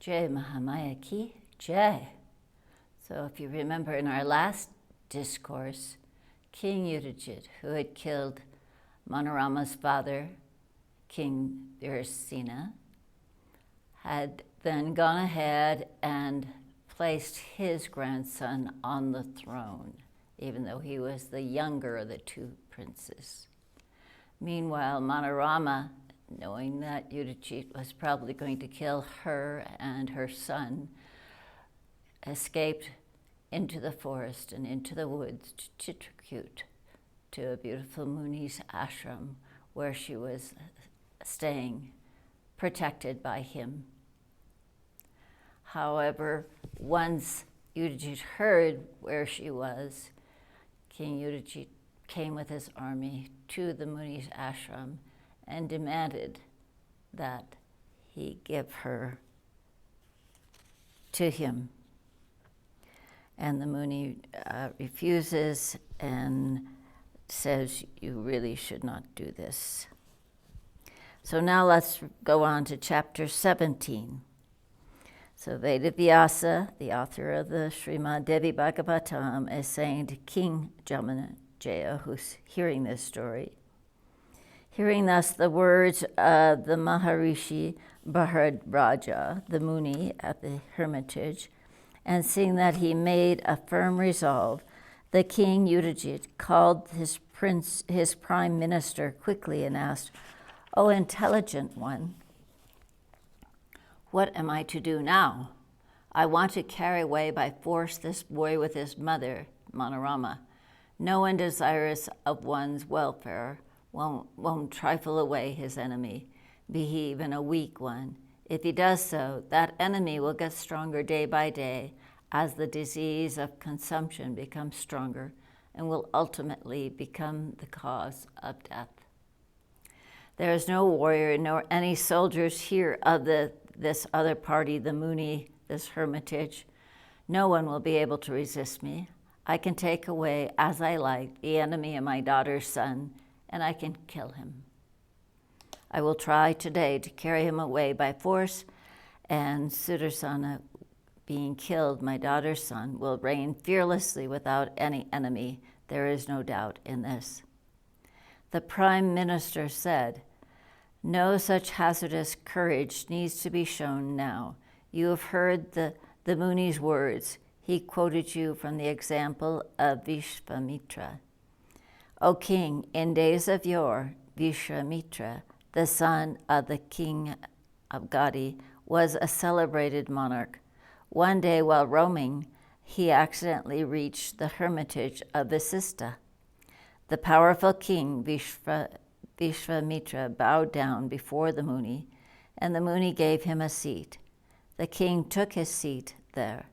Jai Mahamaya ki Jai. So if you remember in our last discourse, King Yudigit, who had killed Manorama's father, King Sudarasana, had then gone ahead and placed his grandson on the throne, even though he was the younger of the two princes. Meanwhile, Manorama, knowing that Yudigit was probably going to kill her and her son, escaped into the forest and into the woods to Chitrakoot, to a beautiful Muni's ashram where she was staying, protected by him. However, once Yudigit heard where she was, King Yudigit came with his army to the Muni's ashram and demanded that he give her to him. And the Muni refuses and says, you really should not do this. So now let's go on to chapter 17. So Vedavyasa, the author of the Srimad Devi Bhagavatam, is saying to King Jamanajaya, who's hearing this story, hearing thus the words of the Maharishi Bharadraja, the Muni at the hermitage, and seeing that he made a firm resolve, the king Yudigit called his prime minister quickly and asked, O intelligent one, what am I to do now? I want to carry away by force this boy with his mother, Manorama. No one desirous of one's welfare won't trifle away his enemy, be he even a weak one. If he does so, that enemy will get stronger day by day as the disease of consumption becomes stronger and will ultimately become the cause of death. There is no warrior nor any soldiers here of this other party, the Muni, this hermitage. No one will be able to resist me. I can take away, as I like, the enemy of my daughter's son, and I can kill him. I will try today to carry him away by force, and Sudarasana, being killed, my daughter's son, will reign fearlessly without any enemy. There is no doubt in this. The prime minister said, no such hazardous courage needs to be shown now. You have heard the Muni's words. He quoted you from the example of Vishvamitra. O king, in days of yore, Vishvamitra, the son of the king of Gadi, was a celebrated monarch. One day while roaming, he accidentally reached the hermitage of Vasista. The powerful king Vishvamitra bowed down before the Muni, and the Muni gave him a seat. The king took his seat there.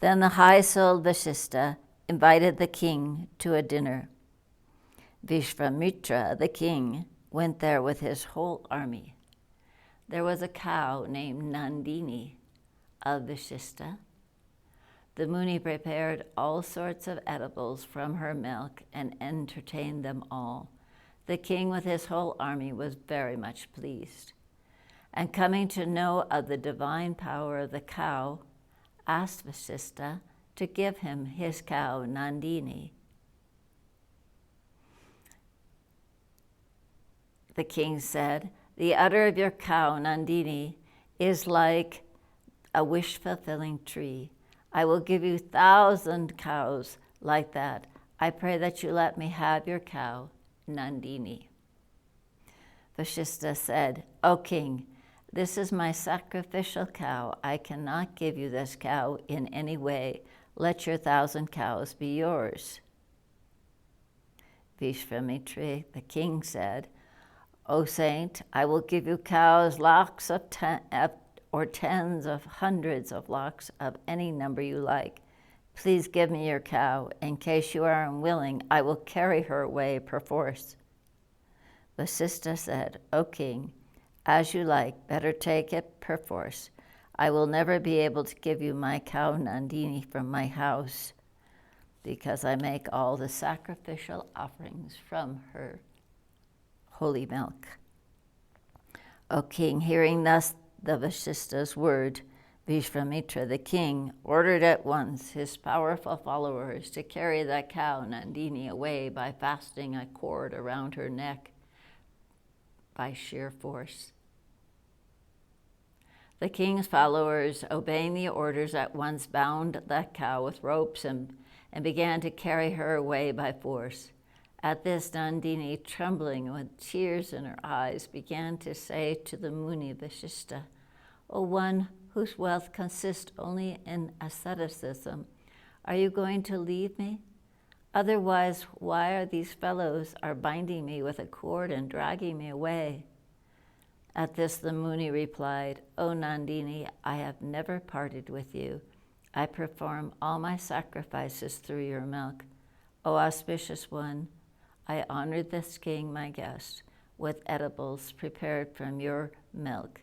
Then the high-souled Vasista invited the king to a dinner. Vishvamitra, the king, went there with his whole army. There was a cow named Nandini of Vasista. The Muni prepared all sorts of edibles from her milk and entertained them all. The king with his whole army was very much pleased, and coming to know of the divine power of the cow, asked Vasista to give him his cow Nandini. The king said, the udder of your cow Nandini is like a wish-fulfilling tree. I will give you 1,000 cows like that. I pray that you let me have your cow Nandini. Vasista said, O king, this is my sacrificial cow. I cannot give you this cow in any way. Let your 1,000 cows be yours. Vishvamitra, the king, said, O saint, I will give you cows, locks of or tens of hundreds of locks of any number you like. Please give me your cow. In case you are unwilling, I will carry her away perforce. Vasista said, O king, as you like, better take it perforce. I will never be able to give you my cow Nandini from my house, because I make all the sacrificial offerings from her holy milk. O king, hearing thus the Vasista's word, Vishvamitra, the king, ordered at once his powerful followers to carry the cow Nandini away by fastening a cord around her neck by sheer force. The king's followers, obeying the orders, at once bound the cow with ropes and began to carry her away by force. At this, Nandini, trembling with tears in her eyes, began to say to the Muni Vashishta, "O one whose wealth consists only in asceticism, are you going to leave me? Otherwise, why are these fellows binding me with a cord and dragging me away?" At this, the Muni replied, "O Nandini, I have never parted with you. I perform all my sacrifices through your milk. O auspicious one, I honored this king, my guest, with edibles prepared from your milk,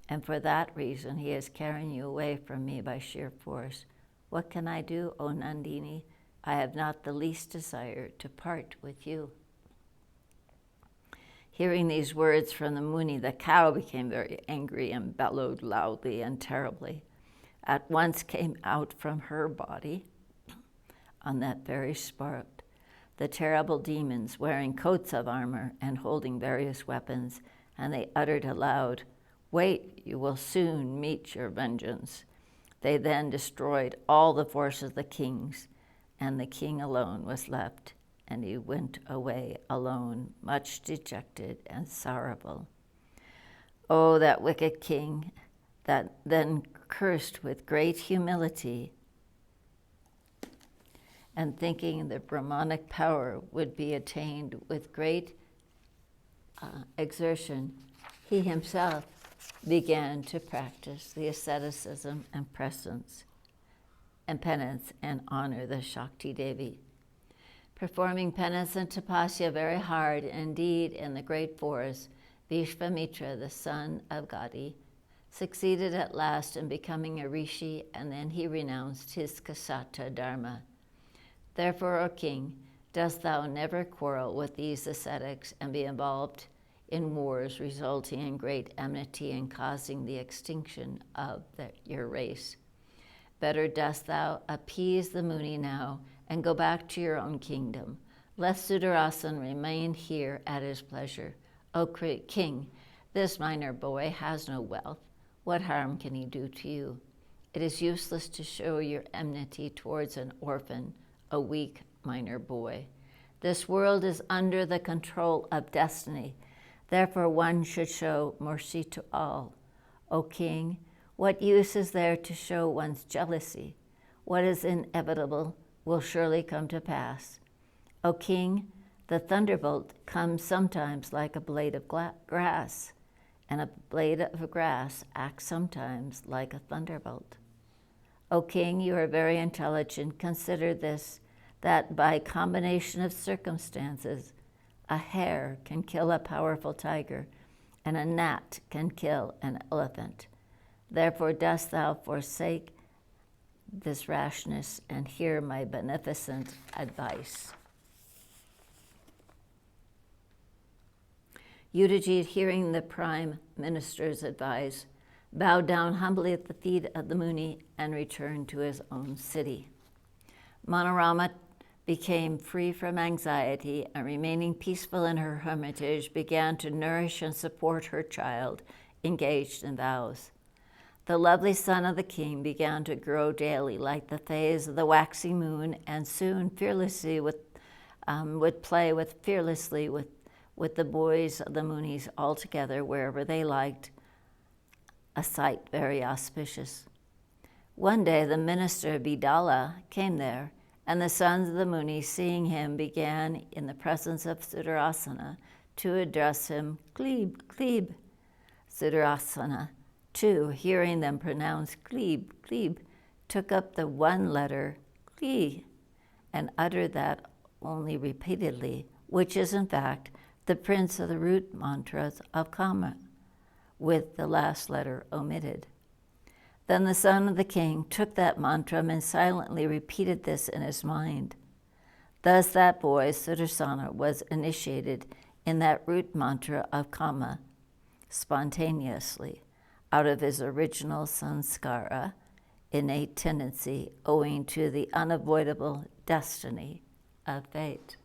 and for that reason he is carrying you away from me by sheer force. What can I do, O Nandini? I have not the least desire to part with you." Hearing these words from the Muni, the cow became very angry and bellowed loudly and terribly. At once came out from her body, on that very spot, the terrible demons wearing coats of armor and holding various weapons, and they uttered aloud, "Wait, you will soon meet your vengeance." They then destroyed all the forces of the kings, and the king alone was left, and he went away alone, much dejected and sorrowful. Oh, that wicked king, that then cursed with great humility, and thinking the Brahmanic power would be attained with great exertion, he himself began to practice the asceticism and penance and honor the Shakti Devi. Performing penance and tapasya very hard indeed in the great forest, Vishvamitra, the son of Gadi, succeeded at last in becoming a rishi, and then he renounced his kasata dharma. Therefore, O king, dost thou never quarrel with these ascetics and be involved in wars resulting in great enmity and causing the extinction of your race. Better dost thou appease the Muni now and go back to your own kingdom. Let Sudarasana remain here at his pleasure. O king, this minor boy has no wealth. What harm can he do to you? It is useless to show your enmity towards an orphan, a weak minor boy. This world is under the control of destiny. Therefore, one should show mercy to all. O king, what use is there to show one's jealousy? What is inevitable will surely come to pass. O king, the thunderbolt comes sometimes like a blade of grass, and a blade of grass acts sometimes like a thunderbolt. O king, you are very intelligent. Consider this, that by combination of circumstances, a hare can kill a powerful tiger, and a gnat can kill an elephant. Therefore dost thou forsake this rashness and hear my beneficent advice. Yudigit, hearing the prime minister's advice, bowed down humbly at the feet of the Muni and returned to his own city. Manorama became free from anxiety and, remaining peaceful in her hermitage, began to nourish and support her child, engaged in vows. The lovely son of the king began to grow daily like the phase of the waxing moon, and soon fearlessly would play fearlessly with the boys of the Munis all together wherever they liked, a sight very auspicious. One day the minister Bidala came there, and the sons of the Munis, seeing him, began in the presence of Sudarasana to address him, "Kleb, Kleb." Sudarasana, too, hearing them pronounce "Kleb, Kleb," took up the one letter "Kli" and uttered that only repeatedly, which is in fact the prince of the root mantras of Kama, with the last letter omitted. Then the son of the king took that mantra and silently repeated this in his mind. Thus that boy, Sudarasana, was initiated in that root mantra of Kama spontaneously. out of his original sanskara, innate tendency, owing to the unavoidable destiny of fate.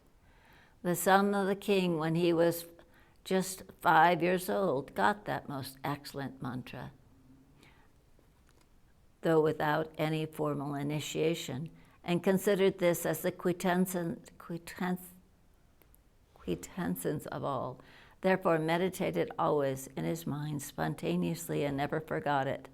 The son of the king, when he was just 5 years old, got that most excellent mantra, though without any formal initiation, and considered this as the quintessence of all. Therefore meditated always in his mind spontaneously and never forgot it.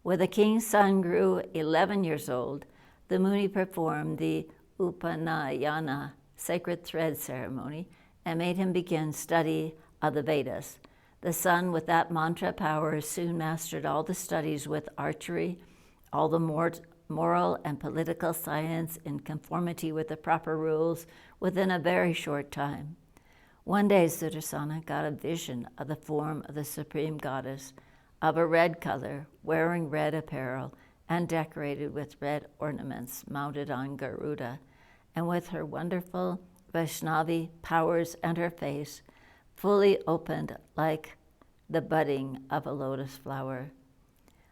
When the king's son grew 11 years old, the Muni performed the Upanayana, sacred thread ceremony, and made him begin study of the Vedas. The son with that mantra power soon mastered all the studies with archery, all the moral and political science in conformity with the proper rules within a very short time. One day Sudarasana got a vision of the form of the Supreme Goddess, of a red color, wearing red apparel, and decorated with red ornaments, mounted on Garuda, and with her wonderful Vaishnavi powers and her face fully opened like the budding of a lotus flower.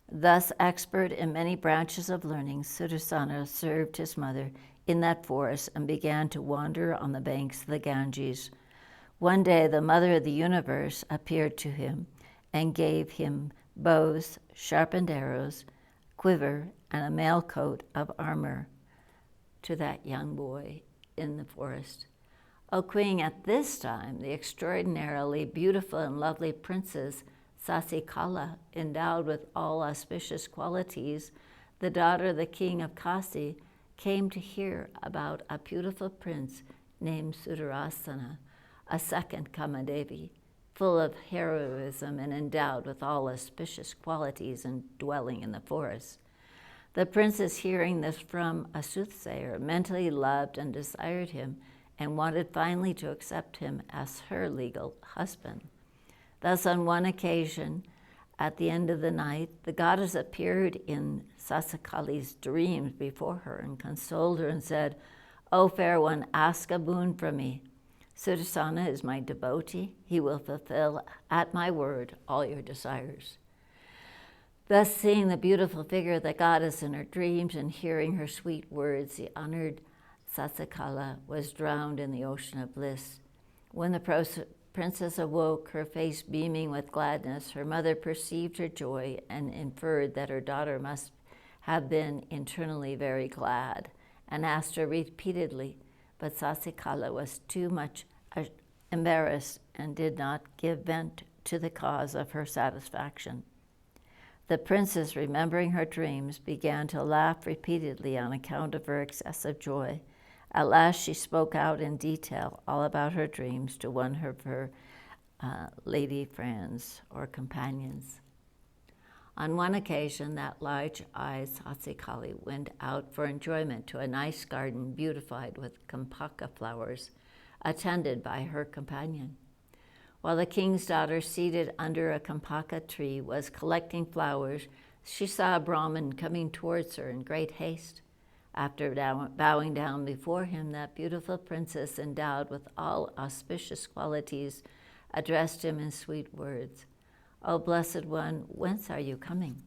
Thus, expert in many branches of learning, Sudarasana served his mother in that forest and began to wander on the banks of the Ganges. One day, the mother of the universe appeared to him and gave him bows, sharpened arrows, quiver, and a mail coat of armor to that young boy in the forest. O Queen, at this time, the extraordinarily beautiful and lovely princess Sasikala, endowed with all auspicious qualities, the daughter of the king of Kasi, came to hear about a beautiful prince named Sudarasana, a second Kamadevi, full of heroism and endowed with all auspicious qualities and dwelling in the forest. The princess, hearing this from a soothsayer, mentally loved and desired him and wanted finally to accept him as her legal husband. Thus, on one occasion, at the end of the night, the goddess appeared in Sasikali's dreams before her and consoled her and said, "O fair one, ask a boon from me. Sudarasana is my devotee. He will fulfill at my word all your desires." Thus, seeing the beautiful figure of the goddess in her dreams and hearing her sweet words, the honored Sasikala was drowned in the ocean of bliss. When the princess awoke, her face beaming with gladness, her mother perceived her joy and inferred that her daughter must have been internally very glad, and asked her repeatedly, but Sasikala was too much embarrassed and did not give vent to the cause of her satisfaction. The princess, remembering her dreams, began to laugh repeatedly on account of her excessive joy. At last she spoke out in detail all about her dreams to one of her lady friends or companions. On one occasion, that large-eyed Sasikali went out for enjoyment to a nice garden beautified with kampaka flowers, attended by her companion. While the king's daughter, seated under a kampaka tree, was collecting flowers, she saw a Brahmin coming towards her in great haste. After bowing down before him, that beautiful princess, endowed with all auspicious qualities, addressed him in sweet words. "O blessed one, whence are you coming?"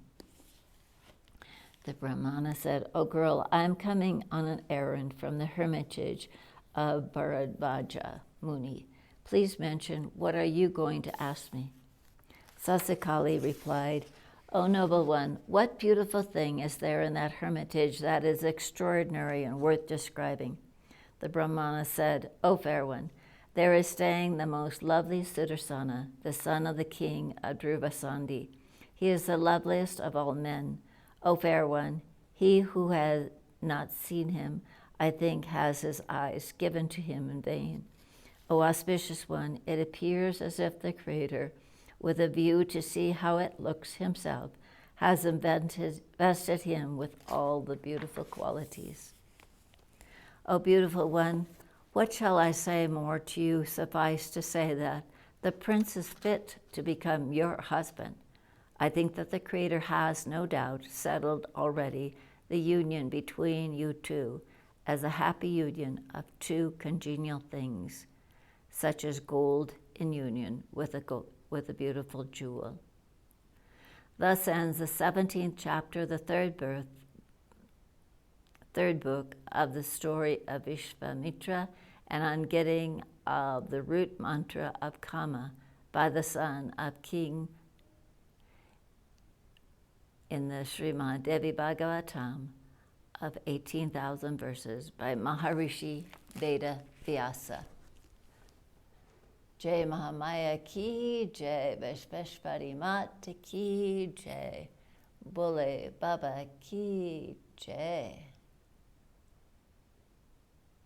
The Brahmana said, "O girl, I am coming on an errand from the hermitage of Bharadvaja Muni. Please mention, what are you going to ask me?" Sasikali replied, "O noble one, what beautiful thing is there in that hermitage that is extraordinary and worth describing?" The Brahmana said, "O fair one, there is staying the most lovely Sudarasana, the son of the king of Dhruvasandi. He is the loveliest of all men. O fair one, he who has not seen him, I think, has his eyes given to him in vain. O auspicious one, it appears as if the Creator, with a view to see how it looks himself, has invested him with all the beautiful qualities. O beautiful one, what shall I say more to you? Suffice to say that the prince is fit to become your husband. I think that the Creator has, no doubt, settled already the union between you two as a happy union of two congenial things, such as gold in union with a beautiful jewel." Thus ends the 17th chapter, the third book of the story of Vishvamitra, and on getting the root mantra of Kama by the son of King in the Srimad Devi Bhagavatam of 18,000 verses by Maharishi Veda Vyasa. Jai Mahamaya ki jai, Vishveshwari Mata ki jai, Bole Baba ki jai.